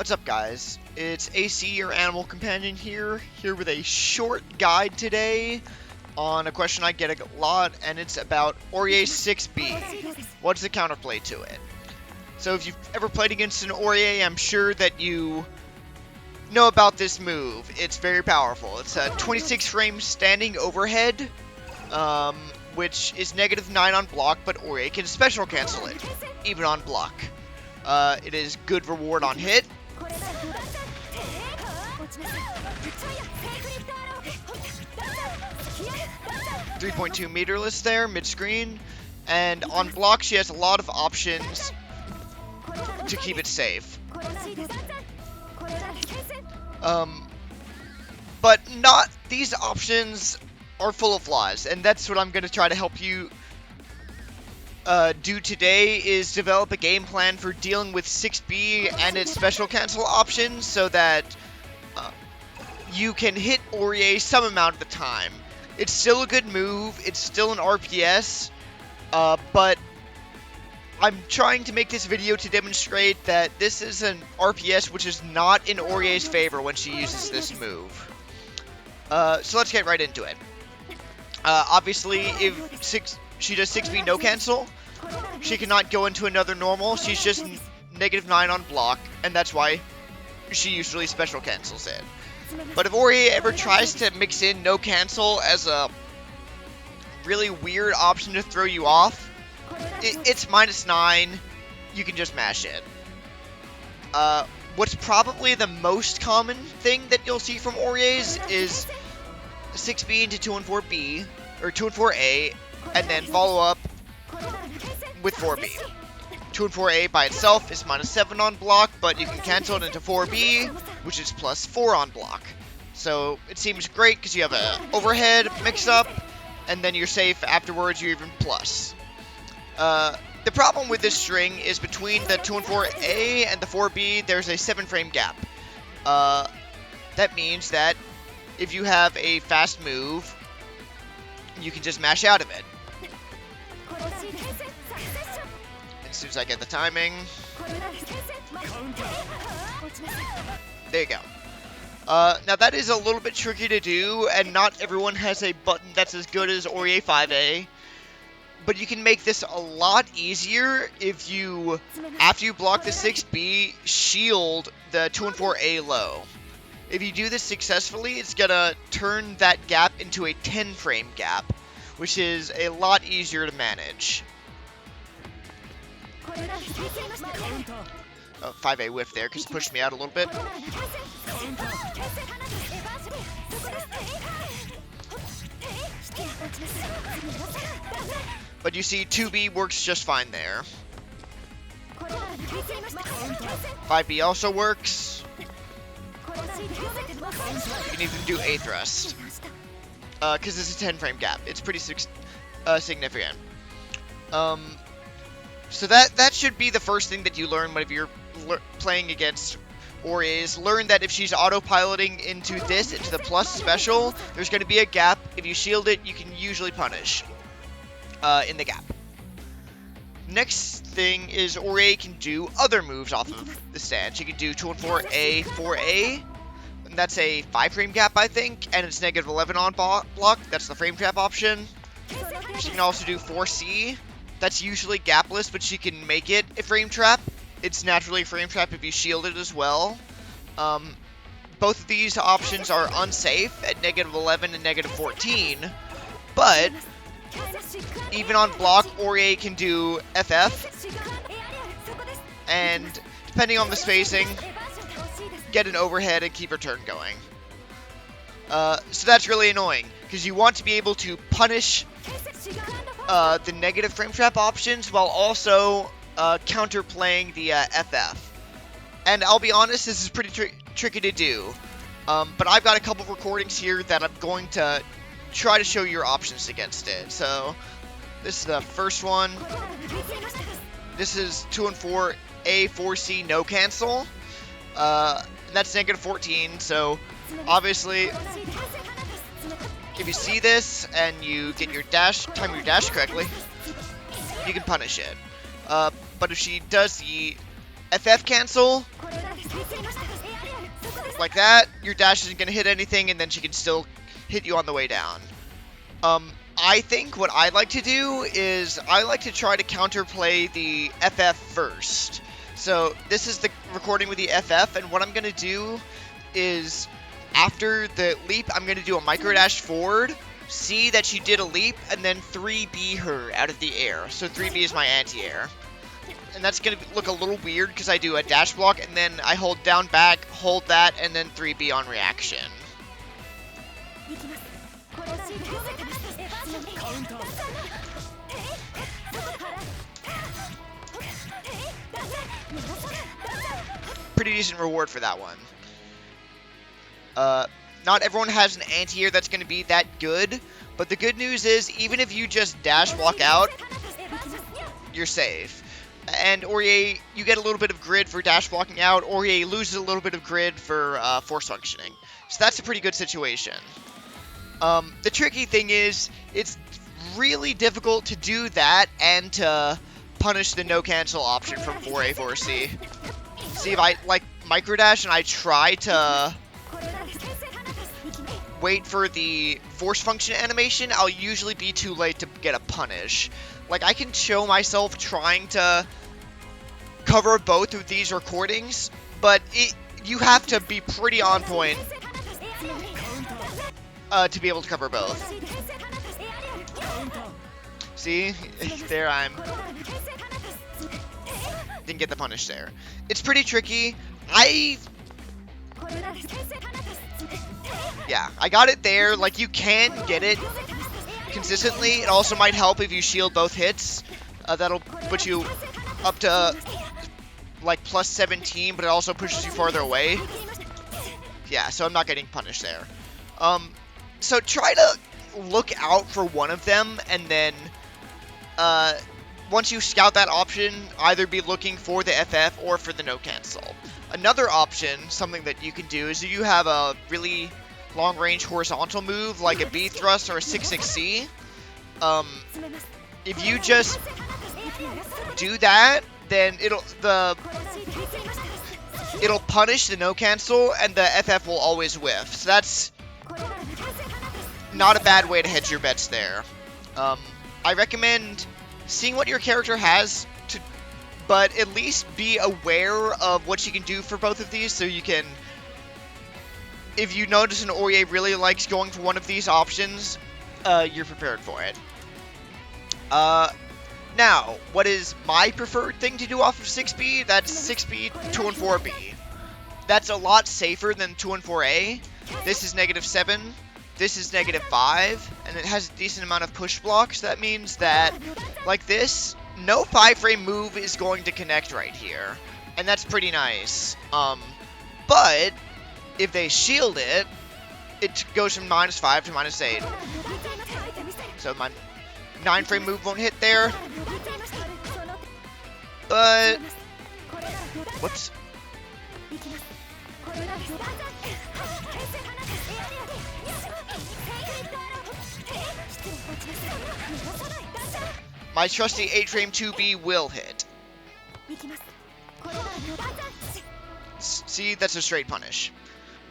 What's up, guys? It's AC, your animal companion here with a short guide today on a question I get a lot, and it's about Orie 6B. What's the counterplay to it? So if you've ever played against an Orie, I'm sure that you know about this move. It's very powerful. It's a 26 frame standing overhead, which is -9 on block, but Orie can special cancel it, even on block. It is good reward on hit. 3.2 meterless there, mid-screen, and on block she has a lot of options to keep it safe. But not these options are full of flaws, and that's what I'm going to try to help you do today, is develop a game plan for dealing with 6B and its special cancel options so that you can hit Orie some amount of the time. It's still a good move, it's still an RPS, but I'm trying to make this video to demonstrate that this is an RPS which is not in Orie's favor when she uses this move. So let's get right into it. Obviously, if she does 6B no cancel, she cannot go into another normal. She's just -9 on block, and that's why she usually special cancels it. But if Orie ever tries to mix in no cancel as a really weird option to throw you off, it's -9, you can just mash it. What's probably the most common thing that you'll see from Orie's is 6B into 214B, or 214A, and then follow up with 4B. 214A by itself is -7 on block, but you can cancel it into 4B, which is +4 on block. So it seems great because you have a overhead mix-up, and then you're safe afterwards, you're even plus. The problem with this string is between the 214A and the 4B, there's a 7 frame gap. That means that if you have a fast move, you can just mash out of it. As soon as I get the timing. There you go. Now that is a little bit tricky to do, and not everyone has a button that's as good as Orie 5A. But you can make this a lot easier if you, after you block the 6B, shield the 214A low. If you do this successfully, it's gonna turn that gap into a 10 frame gap, which is a lot easier to manage. 5A whiff there, because it pushed me out a little bit. But you see, 2B works just fine there. 5B also works. You can even do A thrust. Because it's a 10 frame gap. It's pretty significant. So that should be the first thing that you learn whenever you're playing against Orie, is learn that if she's autopiloting into the plus special, there's going to be a gap. If you shield it, you can usually punish in the gap. Next thing is Orie can do other moves off of the stand. She can do 214A, 4A, and that's a 5 frame gap, I think, and it's -11 on block. That's the frame trap option. She can also do 4C. That's usually gapless, but she can make it a frame trap. It's naturally a frame trap if you shield it as well. Both of these options are unsafe at -11 and -14, but even on block, Orie can do FF, and depending on the spacing, get an overhead and keep her turn going. So that's really annoying, because you want to be able to punish the negative frame trap options while also counterplaying the FF. And I'll be honest, this is pretty tricky to do. But I've got a couple recordings here that I'm going to try to show your options against it. So this is the first one. This is 214A, 4C no cancel. That's -14. So obviously, if you see this and you get your time your dash correctly, you can punish it. But if she does the FF cancel, like that, your dash isn't going to hit anything, and then she can still hit you on the way down. I think what I like to do is I like to try to counterplay the FF first. So this is the recording with the FF, and what I'm going to do is after the leap, I'm going to do a micro dash forward, see that she did a leap, and then 3B her out of the air. So 3B is my anti-air. And that's going to look a little weird because I do a dash block, and then I hold down back, hold that, and then 3B on reaction. Pretty decent reward for that one. Not everyone has an anti-air that's going to be that good, but the good news is even if you just dash block out, you're safe. And Orie, you get a little bit of grid for dash blocking out. Orie loses a little bit of grid for force functioning. So that's a pretty good situation. The tricky thing is, it's really difficult to do that and to punish the no cancel option from 4A, 4C. See, if I like micro dash and I try to wait for the force function animation, I'll usually be too late to get a punish. Like, I can show myself trying to cover both of these recordings, but you have to be pretty on point to be able to cover both. See? There didn't get the punish there. It's pretty tricky. Yeah, I got it there. Like, you can get it consistently. It also might help if you shield both hits. That'll put you up to, like, plus 17, but it also pushes you farther away. Yeah, so I'm not getting punished there. So try to look out for one of them, and then, once you scout that option, either be looking for the FF or for the no cancel. Another option, something that you can do, is if you have a really long-range horizontal move, like a B thrust or a 6-6C, if you just do that, then it'll punish the no cancel, and the FF will always whiff. So that's not a bad way to hedge your bets there. I recommend seeing what your character has, but at least be aware of what you can do for both of these, so you can, if you notice an Orie really likes going for one of these options, you're prepared for it. Now, what is my preferred thing to do off of 6B? That's 6B, 2 and 4B. That's a lot safer than 2 and 4A. This is -7. This is -5, and it has a decent amount of push blocks. That means that, like this, no 5-frame move is going to connect right here, and that's pretty nice. But if they shield it, it goes from -5 to -8. So my 9-frame move won't hit there. But whoops. My trusty 8-frame 2B will hit. See, that's a straight punish.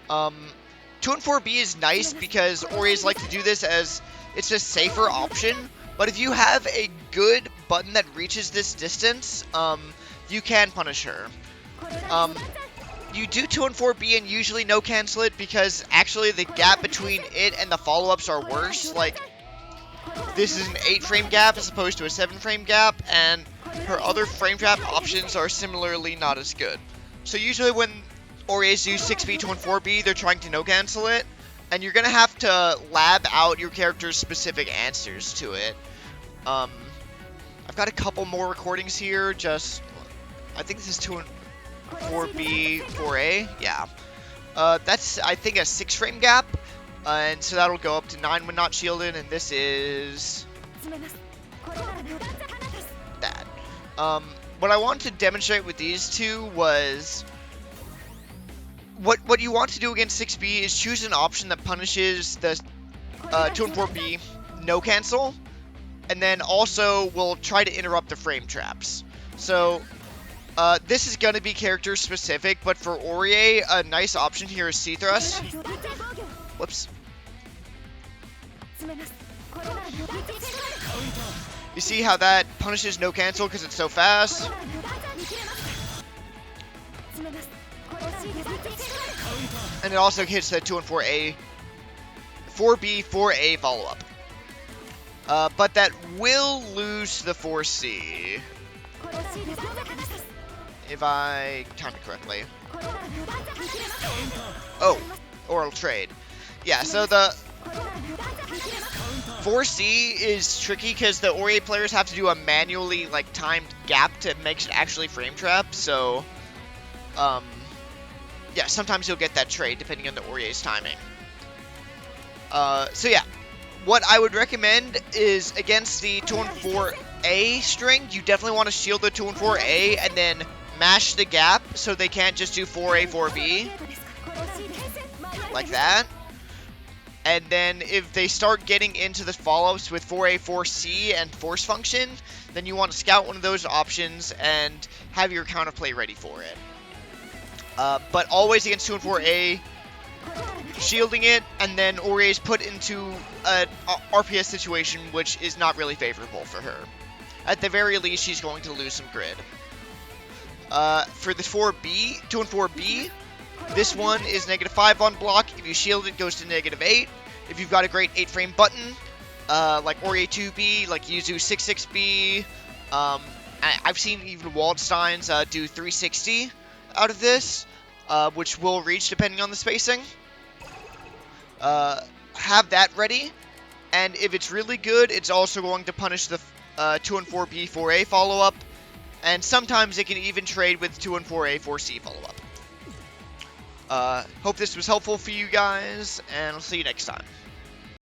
2 and 4B is nice because Ories like to do this as it's a safer option, but if you have a good button that reaches this distance, you can punish her. You do 2 and 4B and usually no cancel it because actually the gap between it and the follow-ups are worse. Like, this is an 8-frame gap as opposed to a 7-frame gap, and her other frame trap options are similarly not as good. So usually when Ories do 6B, 2 and 4B, they're trying to no cancel it, and you're going to have to lab out your character's specific answers to it. I've got a couple more recordings here, I think this is 2 and 4B, 4A, yeah. That's, I think, a 6-frame gap, and so that'll go up to 9 when not shielded, and this is that. What I wanted to demonstrate with these two was what you want to do against 6B is choose an option that punishes the 2 and 4B no cancel, and then also will try to interrupt the frame traps. So This is going to be character specific, but for Orie, a nice option here is C-Thrust. Whoops. You see how that punishes no cancel because it's so fast? And it also hits the 2 and 4A, 4B, 4A follow-up. But that will lose the 4C. If I time it correctly. Oh, oral trade. Yeah, so the 4C is tricky because the Orie players have to do a manually timed gap to make it actually frame trap. So, yeah, sometimes you'll get that trade depending on the Orie's timing. So yeah, what I would recommend is against the 2 and 4A string, you definitely want to shield the 2 and 4A and then mash the gap so they can't just do 4A, 4B. Like that. And then if they start getting into the follow-ups with 4A, 4C, and force function, then you want to scout one of those options and have your counterplay ready for it. But always against 2 and 4A, shielding it, and then Orie is put into an RPS situation which is not really favorable for her. At the very least, she's going to lose some grid. For the 4B, 2 and 4B, this one is -5 on block. If you shield it, it goes to -8. If you've got a great 8-frame button, like Orie 2B, like Yuzu 6-6B, I've seen even Waldsteins do 360 out of this, which will reach depending on the spacing. Have that ready, and if it's really good, it's also going to punish the 2 and 4B 4A follow-up, and sometimes it can even trade with 2 and 4A 4C follow-up. Hope this was helpful for you guys, and I'll see you next time.